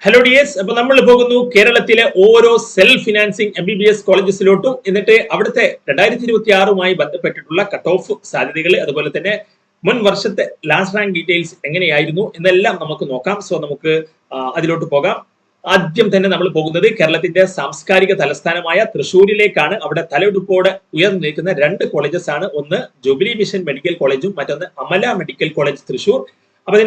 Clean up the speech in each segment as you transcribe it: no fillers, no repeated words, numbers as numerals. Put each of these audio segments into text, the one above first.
Hello dears, അപ്പൊ നമ്മൾ പോകുന്നു കേരളത്തിലെ ഓരോ സെൽഫ് ഫിനാൻസിങ് MBBS കോളേജസിലോട്ടും. എന്നിട്ട് അവിടുത്തെ 2026 ബന്ധപ്പെട്ടിട്ടുള്ള കട്ട് ഓഫ് സാധ്യതകൾ, അതുപോലെ തന്നെ മുൻ വർഷത്തെ ലാസ്റ്റ് റാങ്ക് ഡീറ്റെയിൽസ് എങ്ങനെയായിരുന്നു എന്നെല്ലാം നമുക്ക് നോക്കാം. സോ നമുക്ക് അതിലോട്ട് പോകാം. ആദ്യം തന്നെ നമ്മൾ പോകുന്നത് കേരളത്തിന്റെ സാംസ്കാരിക തലസ്ഥാനമായ തൃശ്ശൂരിലേക്കാണ്. അവിടെ തലയെടുപ്പോടെ ഉയർന്നു നിൽക്കുന്ന രണ്ട് കോളേജസ് ആണ്. ഒന്ന് ജൂബിലി മിഷൻ മെഡിക്കൽ കോളേജും മറ്റൊന്ന് അമല മെഡിക്കൽ കോളേജ് തൃശ്ശൂർ. അപ്പൊ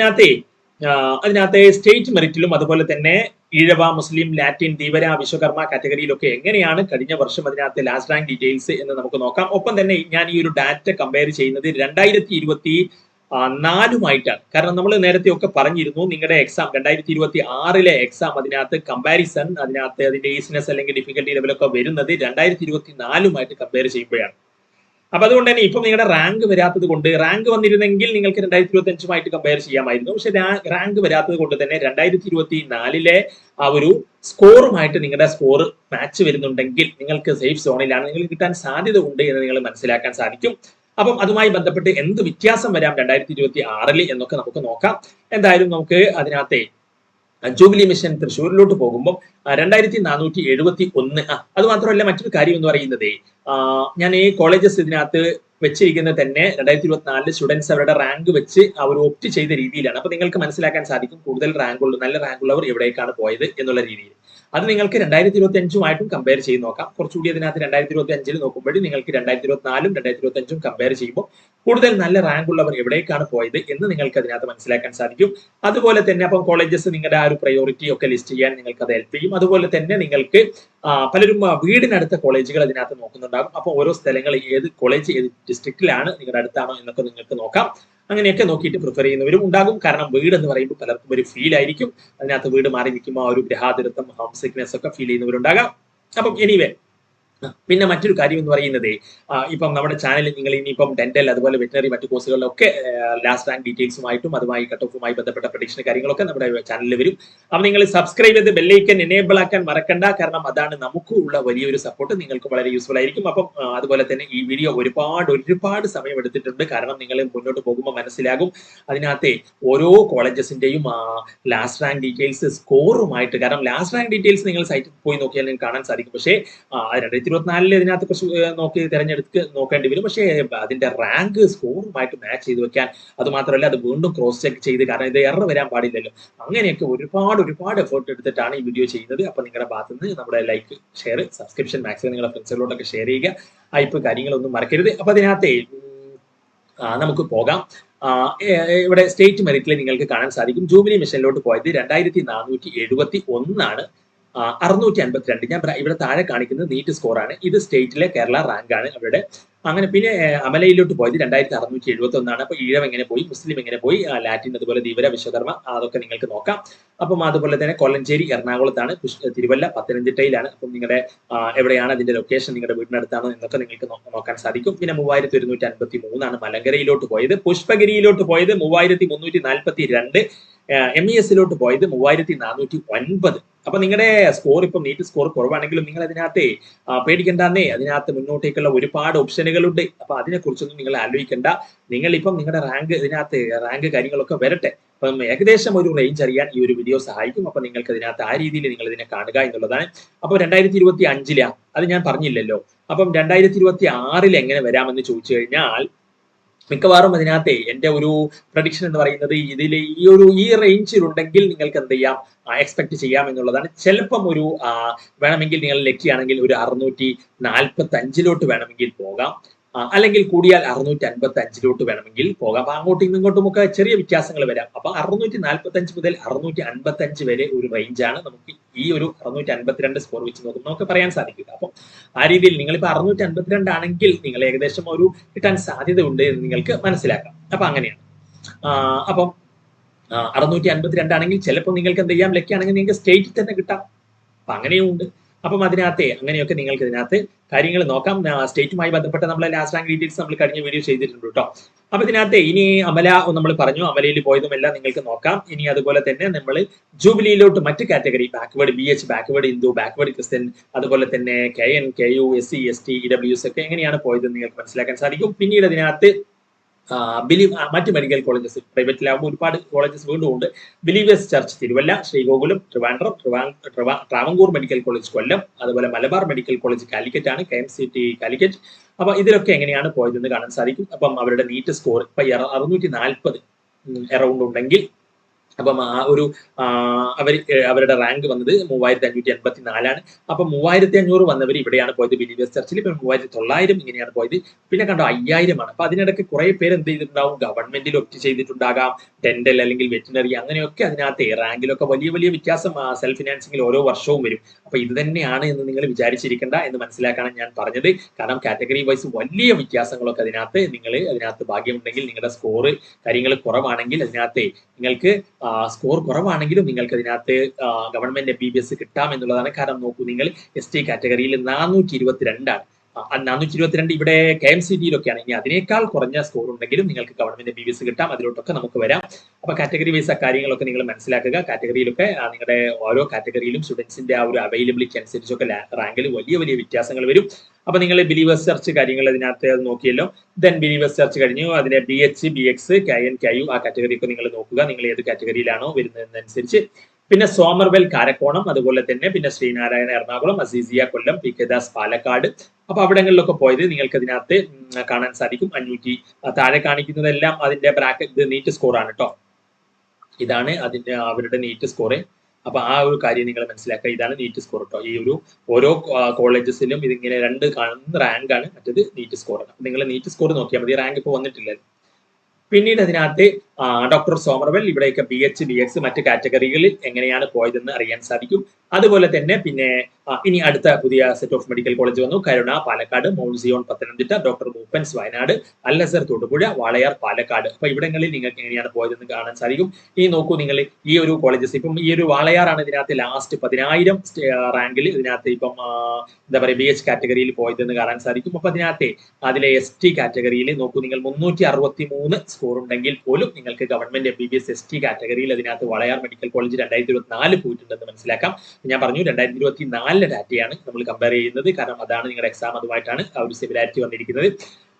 അതിനകത്തെ സ്റ്റേറ്റ് മെറിറ്റിലും അതുപോലെ തന്നെ ഈഴവ, മുസ്ലിം, ലാറ്റിൻ, ധീവര, വിശ്വകർമ്മ കാറ്റഗറിയിലൊക്കെ എങ്ങനെയാണ് കഴിഞ്ഞ വർഷം അതിനകത്ത് ലാസ്റ്റ് റാങ്ക് ഡീറ്റെയിൽസ് എന്ന് നമുക്ക് നോക്കാം. ഒപ്പം തന്നെ ഞാൻ ഈ ഒരു ഡാറ്റ കമ്പയർ ചെയ്യുന്നത് 2024 കാരണം നമ്മൾ നേരത്തെ ഒക്കെ പറഞ്ഞിരുന്നു നിങ്ങളുടെ എക്സാം 2026 എക്സാം അതിനകത്ത് കമ്പാരിസൺ, അതിന്റെ ഈസിനെസ് അല്ലെങ്കിൽ ഡിഫിക്കൽട്ടി ലെവലൊക്കെ വരുന്നത് 2024 കമ്പയർ ചെയ്യുമ്പോഴാണ്. അപ്പൊ അതുകൊണ്ട് തന്നെ ഇപ്പം നിങ്ങളുടെ റാങ്ക് വരാത്തത് കൊണ്ട്, റാങ്ക് വന്നിരുന്നെങ്കിൽ നിങ്ങൾക്ക് 2025 കമ്പയർ ചെയ്യാമായിരുന്നു. പക്ഷെ റാങ്ക് വരാത്തത് കൊണ്ട് തന്നെ 2024 ആ ഒരു സ്കോറുമായിട്ട് നിങ്ങളുടെ സ്കോർ മാച്ച് വരുന്നുണ്ടെങ്കിൽ നിങ്ങൾക്ക് സേഫ് സോണിലാണ്, നിങ്ങൾക്ക് കിട്ടാൻ സാധ്യത ഉണ്ട് എന്ന് നിങ്ങൾ മനസ്സിലാക്കാൻ സാധിക്കും. അപ്പം അതുമായി ബന്ധപ്പെട്ട് എന്ത് വ്യത്യാസം വരാം 2026 എന്നൊക്കെ നമുക്ക് നോക്കാം. എന്തായാലും നമുക്ക് അതിനകത്തെ ജൂബിലി മിഷൻ തൃശ്ശൂരിലോട്ട് പോകുമ്പോൾ 2471. അത് മാത്രമല്ല, മറ്റൊരു കാര്യം എന്ന് പറയുന്നത് ഞാൻ ഈ കോളേജസ് ഇതിനകത്ത് വെച്ചിരിക്കുന്നത് തന്നെ 2024 സ്റ്റുഡൻസ് അവരുടെ റാങ്ക് വെച്ച് അവർ ഒപ്റ്റ് ചെയ്ത രീതിയിലാണ്. അപ്പൊ നിങ്ങൾക്ക് മനസ്സിലാക്കാൻ സാധിക്കും കൂടുതൽ നല്ല റാങ്ക് ഉള്ളവർ എവിടേക്കാണ് പോയത് എന്നുള്ള രീതിയിൽ. അത് നിങ്ങൾക്ക് 2025 കമ്പയർ ചെയ്ത് നോക്കാം. കുറച്ചുകൂടി അതിനകത്ത് 2025 നോക്കുമ്പോഴും നിങ്ങൾക്ക് 2024 2025 കമ്പയർ ചെയ്യുമ്പോൾ കൂടുതൽ നല്ല റാങ്ക് ഉള്ളവർ എവിടേക്കാണ് പോയത് എന്ന് നിങ്ങൾക്ക് അതിനകത്ത് മനസ്സിലാക്കാൻ സാധിക്കും. അതുപോലെ തന്നെ അപ്പം കോളേജസ് നിങ്ങളുടെ ആ ഒരു പ്രയോറിറ്റി ഒക്കെ ലിസ്റ്റ് ചെയ്യാൻ നിങ്ങൾക്ക് അത് ഹെൽപ്പ് ചെയ്യും. അതുപോലെ തന്നെ നിങ്ങൾക്ക് പലരും വീടിനടുത്ത കോളേജുകൾ അതിനകത്ത് നോക്കുന്നുണ്ടാകും. അപ്പോൾ ഓരോ സ്ഥലങ്ങൾ ഏത് കോളേജ് ഏത് ഡിസ്ട്രിക്റ്റിലാണ് നിങ്ങളുടെ അടുത്താണോ എന്നൊക്കെ നിങ്ങൾക്ക് നോക്കാം. അങ്ങനെയൊക്കെ നോക്കിയിട്ട് പ്രിഫർ ചെയ്യുന്നവരും ഉണ്ടാകും. കാരണം വീട് എന്ന് പറയുമ്പോൾ പലർക്കും ഒരു ഫീൽ ആയിരിക്കും. അതിനകത്ത് വീട് മാറി നിൽക്കുമ്പോൾ ഒരു ഗ്രഹാതുരത്വം, ഹോം സിക്നെസ് ഒക്കെ ഫീൽ ചെയ്യുന്നവരുണ്ടാകാം. അപ്പം എനിവേ, പിന്നെ മറ്റൊരു കാര്യം എന്ന് പറയുന്നത് ഇപ്പം നമ്മുടെ ചാനലിൽ നിങ്ങൾ ഇനിയിപ്പം ഡെന്റൽ അതുപോലെ വെറ്റിനറി മറ്റു കോഴ്സുകളിലൊക്കെ ലാസ്റ്റ് റാങ്ക് ഡീറ്റെയിൽസുമായിട്ടും അതുമായി കട്ട് ഓഫുമായി ബന്ധപ്പെട്ട പ്രഡിക്ഷൻ കാര്യങ്ങളൊക്കെ നമ്മുടെ ചാനലിൽ വരും. അപ്പൊ നിങ്ങൾ സബ്സ്ക്രൈബ് ചെയ്ത് ബെല്ലൈക്കൻ എനേബിൾ ആക്കാൻ മറക്കണ്ട. കാരണം അതാണ് നമുക്ക് ഉള്ള വലിയൊരു സപ്പോർട്ട്, നിങ്ങൾക്ക് വളരെ യൂസ്ഫുൾ ആയിരിക്കും. അപ്പം അതുപോലെ തന്നെ ഈ വീഡിയോ ഒരുപാട് സമയം എടുത്തിട്ടുണ്ട്. കാരണം നിങ്ങൾ മുന്നോട്ട് പോകുമ്പോൾ മനസ്സിലാകും അതിനകത്തെ ഓരോ കോളേജസിന്റെയും ലാസ്റ്റ് റാങ്ക് ഡീറ്റെയിൽസ് സ്കോറുമായിട്ട്. കാരണം ലാസ്റ്റ് റാങ്ക് ഡീറ്റെയിൽസ് നിങ്ങൾ സൈറ്റിൽ പോയി നോക്കിയാൽ നിങ്ങൾക്ക് കാണാൻ സാധിക്കും. പക്ഷേ 2024 ഇതിനകത്ത് കുറച്ച് തിരഞ്ഞെടുത്ത് നോക്കേണ്ടി വരും. പക്ഷേ അതിന്റെ റാങ്ക് സ്കോറുമായിട്ട് മാച്ച് ചെയ്ത് വെക്കാൻ, അത് മാത്രമല്ല അത് വീണ്ടും ക്രോസ് ചെക്ക് ചെയ്ത്, കാരണം ഇത് എറർ വരാൻ പാടില്ലല്ലോ. അങ്ങനെയൊക്കെ ഒരുപാട് എഫേർട്ട് എടുത്തിട്ടാണ് ഈ വീഡിയോ ചെയ്യുന്നത്. അപ്പൊ നിങ്ങളുടെ ഭാഗത്ത് നിന്ന് നമ്മുടെ ലൈക്ക്, ഷെയർ, സബ്സ്ക്രിപ്ഷൻ മാക്സിമം നിങ്ങളുടെ ഫ്രണ്ട്സുകളോടൊക്കെ ഷെയർ ചെയ്യുക. ഇപ്പൊ കാര്യങ്ങളൊന്നും മറക്കരുത്. അപ്പൊ അതിനകത്ത് നമുക്ക് പോകാം. ഇവിടെ സ്റ്റേറ്റ് മെറിറ്റിൽ നിങ്ങൾക്ക് കാണാൻ സാധിക്കും ജൂബിലി മിഷനിലോട്ട് പോയത് 2471 652. ഞാൻ ഇവിടെ താഴെ കാണിക്കുന്നത് നീറ്റ് സ്കോർ ആണ്. ഇത് സ്റ്റേറ്റിലെ കേരള റാങ്ക് ആണ് അവരുടെ. അങ്ങനെ പിന്നെ അമലയിലോട്ട് പോയത് 2671. അപ്പൊ ഈഴം എങ്ങനെ പോയി, മുസ്ലിം എങ്ങനെ പോയി, ലാറ്റിൻ അതുപോലെ ധീവര, വിശ്വകർമ്മ അതൊക്കെ നിങ്ങൾക്ക് നോക്കാം. അപ്പം അതുപോലെ തന്നെ കൊല്ലഞ്ചേരി എറണാകുളത്താണ്, തിരുവല്ല പത്തനംതിട്ടയിലാണ്. അപ്പം നിങ്ങളുടെ എവിടെയാണ് അതിന്റെ ലൊക്കേഷൻ, നിങ്ങളുടെ വീടിനടുത്താണോ എന്നൊക്കെ നിങ്ങൾക്ക് നോക്കാൻ സാധിക്കും. പിന്നെ 3153 മലങ്കരയിലോട്ട് പോയത്. പുഷ്പഗിരിയിലോട്ട് പോയത് 3342. MESലോട്ട് പോയത് 3409. അപ്പൊ നിങ്ങളുടെ സ്കോർ ഇപ്പം നീറ്റ് സ്കോർ കുറവാണെങ്കിലും നിങ്ങൾ അതിനകത്ത് പേടിക്കണ്ടെന്നേ. അതിനകത്ത് മുന്നോട്ടേക്കുള്ള ഒരുപാട് ഓപ്ഷനുകളുണ്ട്. അപ്പൊ അതിനെക്കുറിച്ചൊന്നും നിങ്ങൾ ആലോചിക്കേണ്ട. നിങ്ങൾ ഇപ്പം നിങ്ങളുടെ റാങ്ക് കാര്യങ്ങളൊക്കെ വരട്ടെ. അപ്പം ഏകദേശം ഒരു റേഞ്ച് അറിയാൻ ഈ ഒരു വീഡിയോ സഹായിക്കും. അപ്പൊ നിങ്ങൾക്ക് അതിനകത്ത് ആ രീതിയിൽ നിങ്ങൾ ഇതിനെ കാണുക എന്നുള്ളതാണ്. അപ്പൊ 2025 അത് ഞാൻ പറഞ്ഞില്ലല്ലോ. അപ്പം 2026 എങ്ങനെ വരാമെന്ന് ചോദിച്ചു കഴിഞ്ഞാൽ മിക്കവാറും അതിനകത്തെ എന്റെ ഒരു പ്രഡിക്ഷൻ എന്ന് പറയുന്നത് ഇതിൽ ഈ റേഞ്ചിലുണ്ടെങ്കിൽ നിങ്ങൾക്ക് എന്ത് ചെയ്യാം, എക്സ്പെക്ട് ചെയ്യാം എന്നുള്ളതാണ്. ചിലപ്പം ഒരു വേണമെങ്കിൽ നിങ്ങൾ ലക്കി ആണെങ്കിൽ ഒരു 645 വേണമെങ്കിൽ പോകാം, അല്ലെങ്കിൽ കൂടിയാൽ 655 വേണമെങ്കിൽ പോകാം. അപ്പൊ അങ്ങോട്ടും ഇങ്ങോട്ടും ഒക്കെ ചെറിയ വ്യത്യാസങ്ങൾ വരാം. അപ്പൊ 645 മുതൽ 655 വരെ ഒരു റേഞ്ചാണ് നമുക്ക് ഈ ഒരു 652 സ്കോർ വെച്ച് നോക്കുമ്പോൾ നമുക്ക് പറയാൻ സാധിക്കുക. അപ്പം ആ രീതിയിൽ നിങ്ങളിപ്പോ 652 ആണെങ്കിൽ നിങ്ങൾ ഏകദേശം ഒരു കിട്ടാൻ സാധ്യത ഉണ്ട് എന്ന് നിങ്ങൾക്ക് മനസ്സിലാക്കാം. അപ്പൊ അങ്ങനെയാണ്. അപ്പം 652 ആണെങ്കിൽ ചിലപ്പോൾ നിങ്ങൾക്ക് എന്ത് ചെയ്യാം, ലക്കി ആണെങ്കിൽ നിങ്ങൾക്ക് സ്റ്റേറ്റിൽ തന്നെ കിട്ടാം. അപ്പൊ അങ്ങനെയും ഉണ്ട്. അപ്പം അങ്ങനെയൊക്കെ നിങ്ങൾക്ക് ഇതിനകത്ത് കാര്യങ്ങൾ നോക്കാം. സ്റ്റേറ്റുമായി ബന്ധപ്പെട്ട നമ്മളെ ലാസ്റ്റ് റാങ്ക് ഡീറ്റെയിൽസ് നമ്മൾ കഴിഞ്ഞ വീഡിയോ ചെയ്തിട്ടുണ്ട് കേട്ടോ. അപ്പൊ ഇതിനകത്ത് ഇനി അമല നമ്മൾ പറഞ്ഞു, അമലയിൽ പോയതും എല്ലാം നിങ്ങൾക്ക് നോക്കാം. ഇനി അതുപോലെ തന്നെ നമ്മൾ ജൂബിലിയിലോട്ട് മറ്റ് category backward BH, backward Hindu, backward Christian, അതുപോലെ തന്നെ KN, KU, SC, ST, EWS ഒക്കെ എങ്ങനെയാണ് പോയതെന്ന് നിങ്ങൾക്ക് മനസ്സിലാക്കാൻ സാധിക്കും. പിന്നീട് അതിനകത്ത് മറ്റ് മെഡിക്കൽ കോളേജസ് പ്രൈവറ്റിലാകുമ്പോൾ ഒരുപാട് കോളേജസ് വീണ്ടും ഉണ്ട്. Believers church Thiruvalla, Sree Gokulam Trivandrum, Travancore medical college Kollam, അതുപോലെ മലബാർ മെഡിക്കൽ കോളേജ് കാലിക്കറ്റ് ആണ്, KMCT കാലിക്കറ്റ്. അപ്പൊ ഇതിലൊക്കെ എങ്ങനെയാണ് പോയതെന്ന് കാണാൻ സാധിക്കും. അപ്പം അവരുടെ നീറ്റ് സ്കോർ ഇപ്പൊ 640 അറൗണ്ട് ഉണ്ടെങ്കിൽ, അപ്പം അവരുടെ റാങ്ക് വന്നത് 3584. അപ്പൊ 3500 വന്നവർ ഇവിടെയാണ് പോയത് ബിലീവേഴ്സ് ചർച്ചിൽ. ഇപ്പൊ 3900 ഇങ്ങനെയാണ് പോയത്. പിന്നെ കണ്ടോ 5000 ആണ്. അപ്പൊ അതിനിടയ്ക്ക് കുറെ പേര് എന്ത് ചെയ്തിട്ടുണ്ടാവും, ഗവൺമെന്റിൽ ഒപ്റ്റ് ചെയ്തിട്ടുണ്ടാകാം, ഡെന്റൽ അല്ലെങ്കിൽ വെറ്റിനറി അങ്ങനെയൊക്കെ അതിനകത്ത് റാങ്കിലൊക്കെ വലിയ വലിയ വ്യത്യാസം സെൽഫ് ഫിനാൻസിംഗിൽ ഓരോ വർഷവും വരും. അപ്പൊ ഇത് തന്നെയാണ് എന്ന് നിങ്ങൾ വിചാരിച്ചിരിക്കേണ്ട എന്ന് മനസ്സിലാക്കാനാണ് ഞാൻ പറഞ്ഞത്. കാരണം കാറ്റഗറി വൈസ് വലിയ വ്യത്യാസങ്ങളൊക്കെ അതിനകത്ത് ഭാഗ്യമുണ്ടെങ്കിൽ നിങ്ങളുടെ സ്കോർ കാര്യങ്ങൾ കുറവാണെങ്കിൽ അതിനകത്ത് നിങ്ങൾക്ക് സ്കോർ കുറവാണെങ്കിലും നിങ്ങൾക്ക് അതിനകത്ത് ഗവൺമെന്റ് MBBS കിട്ടാം എന്നുള്ളതാണ്. കാരണം നോക്കൂ, നിങ്ങൾ ST കാറ്റഗറിയിൽ 422 ആണ്. 422 ഇവിടെ KMCTയിലൊക്കെയാണ്. ഇനി അതിനേക്കാൾ കുറഞ്ഞ സ്കോർ ഉണ്ടെങ്കിലും നിങ്ങൾക്ക് ഗവൺമെന്റ് MBBS കിട്ടാം. അതിലോട്ടൊക്കെ നമുക്ക് വരാം. അപ്പൊ കാറ്റഗറി വൈസ് കാര്യങ്ങളൊക്കെ നിങ്ങൾ മനസ്സിലാക്കുക. കാറ്റഗറിയിലൊക്കെ നിങ്ങളുടെ ഓരോ കാറ്റഗറിയിലും സ്റ്റുഡൻസിന്റെ ആ ഒരു അവൈലബിലിറ്റി അനുസരിച്ചൊക്കെ റാങ്കിൽ വലിയ വലിയ വ്യത്യാസങ്ങൾ വരും. അപ്പൊ നിങ്ങൾ ബിലീവേഴ്സ് ചർച്ച് കാര്യങ്ങൾ അതിനകത്ത് നോക്കിയല്ലോ. ദെൻ ബിലീവേഴ്സ് ചർച്ച് കഴിഞ്ഞു, അതിനെ BH, BX, KN, KU ആ കാറ്റഗറി ഒക്കെ നിങ്ങൾ നോക്കുക, നിങ്ങൾ ഏത് കാറ്റഗറിയിലാണോ വരുന്നതെന്നനുസരിച്ച്. പിന്നെ സോമർവെൽ കാരക്കോണം, അതുപോലെ തന്നെ പിന്നെ ശ്രീനാരായണ എറണാകുളം, അസീസിയ കൊല്ലം, PK ദാസ് പാലക്കാട്. അപ്പൊ അവിടങ്ങളിലൊക്കെ പോയത് നിങ്ങൾക്ക് അതിനകത്ത് കാണാൻ സാധിക്കും. 500 താഴെ കാണിക്കുന്നതെല്ലാം അതിന്റെ ബ്രാക്കറ്റ് നീറ്റ് സ്കോർ ആണ് കേട്ടോ. ഇതാണ് അവരുടെ നീറ്റ് സ്കോർ. അപ്പൊ ആ ഒരു കാര്യം നിങ്ങൾ മനസ്സിലാക്കുക. ഇതാണ് നീറ്റ് സ്കോർ കേട്ടോ. ഈ ഒരു ഓരോ കോളേജസിലും ഇതിങ്ങനെ രണ്ട് കാണുന്ന റാങ്ക് ആണ്, മറ്റത് നീറ്റ് സ്കോർ ആണ്. നിങ്ങൾ നീറ്റ് സ്കോർ നോക്കിയാൽ മതി, റാങ്ക് ഇപ്പൊ വന്നിട്ടില്ല. പിന്നീട് അതിനകത്ത് ഡോക്ടർ സോമർവെൽ ഇവിടെയൊക്കെ BH, BX മറ്റ് കാറ്റഗറികളിൽ എങ്ങനെയാണ് പോയതെന്ന് അറിയാൻ സാധിക്കും. അതുപോലെ തന്നെ പിന്നെ ഇനി അടുത്ത പുതിയ സെറ്റ് ഓഫ് മെഡിക്കൽ കോളേജ് വന്നു. Karuna Palakkad, mount Zion Pathanamthitta, doctor Moopen's Wayanad, Al Azhar Thodupuzha, Walayar Palakkad. അപ്പൊ ഇവിടങ്ങളിൽ നിങ്ങൾക്ക് എങ്ങനെയാണ് പോയതെന്ന് കാണാൻ സാധിക്കും. ഈ നോക്കൂ, നിങ്ങൾ ഈ ഒരു കോളേജസ് ഇപ്പം ഈ ഒരു വാളയാറാണ് ഇതിനകത്ത് ലാസ്റ്റ് 10,000 റാങ്കിൽ ഇതിനകത്ത് ഇപ്പം എന്താ പറയുക BH കാറ്റഗറിയിൽ പോയതെന്ന് കാണാൻ സാധിക്കും. അപ്പൊ അതിലെ ST കാറ്റഗറിയിൽ നോക്കൂ, നിങ്ങൾ 363 സ്കോർ ഉണ്ടെങ്കിൽ പോലും നിങ്ങൾക്ക് ഗവൺമെന്റ് MBBS ST കാറ്റഗറിയിൽ അതിനകത്ത് വാളയാർ മെഡിക്കൽ കോളേജ് 2024 പോയിട്ടുണ്ടെന്ന് മനസ്സിലാക്കാം. ഞാൻ പറഞ്ഞു 2024 ഡാറ്റയാണ് നമ്മൾ കമ്പയർ ചെയ്യുന്നത്. കാരണം അതാണ് നിങ്ങളുടെ എക്സാം, അതുമായിട്ടാണ് ആ ഒരു സിമിലാരിറ്റി വന്നിരിക്കുന്നത്.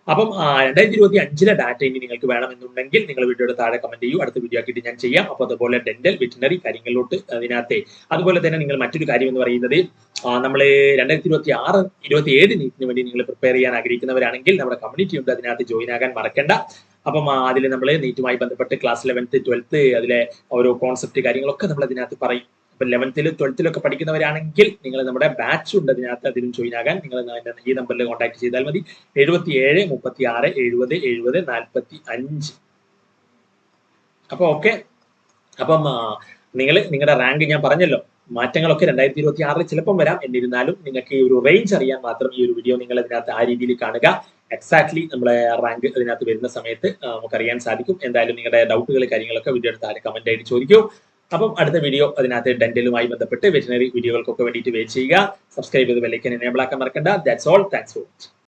അപ്പം 2025 ഡാറ്റ ഇനി നിങ്ങൾക്ക് വേണമെന്നുണ്ടെങ്കിൽ നിങ്ങൾ വീഡിയോയുടെ താഴെ കമന്റ് ചെയ്യൂ, അടുത്ത വീഡിയോ ആക്കിയിട്ട് ഞാൻ ചെയ്യാം. അപ്പോൾ അതുപോലെ ഡെന്റൽ, വെറ്റിനറി കാര്യങ്ങളിലോട്ട് അതിനകത്തെ. അതുപോലെ തന്നെ നിങ്ങൾ മറ്റൊരു കാര്യം എന്ന് പറയുന്നത്, നമ്മൾ 2026, 27 നീറ്റിന് വേണ്ടി നിങ്ങൾ പ്രിപ്പയർ ചെയ്യാൻ ആഗ്രഹിക്കുന്നവരാണെങ്കിൽ നമ്മുടെ കമ്മ്യൂണിറ്റി ഉണ്ട്, അതിനകത്ത് ജോയിൻ ആകാൻ മറക്കണ്ട. അപ്പം അതിൽ നമ്മൾ നീറ്റുമായി ബന്ധപ്പെട്ട് ക്ലാസ് 11th, 12th അതിലെ ഓരോ കോൺസെപ്റ്റ് കാര്യങ്ങളൊക്കെ നമ്മൾ അതിനകത്ത് പറയും. ഇപ്പൊ 11th, 12th പഠിക്കുന്നവരാണെങ്കിൽ നിങ്ങൾ നമ്മുടെ ബാച്ച് ഉണ്ട് അതിനകത്ത്, അതിലും ജോയിൻ ആകാൻ നിങ്ങൾ ഈ നമ്പറിൽ കോൺടാക്ട് ചെയ്താൽ മതി. 77 36 70 70 45. അപ്പൊ ഓക്കെ. അപ്പം നിങ്ങളുടെ റാങ്ക് ഞാൻ പറഞ്ഞല്ലോ, മാറ്റങ്ങളൊക്കെ 2026 ചിലപ്പം വരാം. എന്നിരുന്നാലും നിങ്ങൾക്ക് ഈ ഒരു റേഞ്ച് അറിയാൻ മാത്രം ഈ ഒരു വീഡിയോ നിങ്ങൾ അതിനകത്ത് ആ രീതിയിൽ കാണുക. എക്സാക്ട്ലി നമ്മളെ റാങ്ക് അതിനകത്ത് വരുന്ന സമയത്ത് നമുക്കറിയാൻ സാധിക്കും. എന്തായാലും നിങ്ങളുടെ ഡൗട്ടുകൾ കാര്യങ്ങളൊക്കെ വീഡിയോ താഴെ കമന്റ് ആയിട്ട് ചോദിക്കൂ. അപ്പം അടുത്ത വീഡിയോ അതിനകത്ത് ഡെന്റലുമായി ബന്ധപ്പെട്ട് വെറ്റിനറി വീഡിയോകൾക്കൊക്കെ വേണ്ടിയിട്ട് വെയിറ്റ് ചെയ്യുക. സബ്സ്ക്രൈബ് ചെയ്ത് ബെൽ ഐക്കൺ എനേബിൾ ആക്കാൻ മറക്കണ്ട. That's all. Thanks for watching.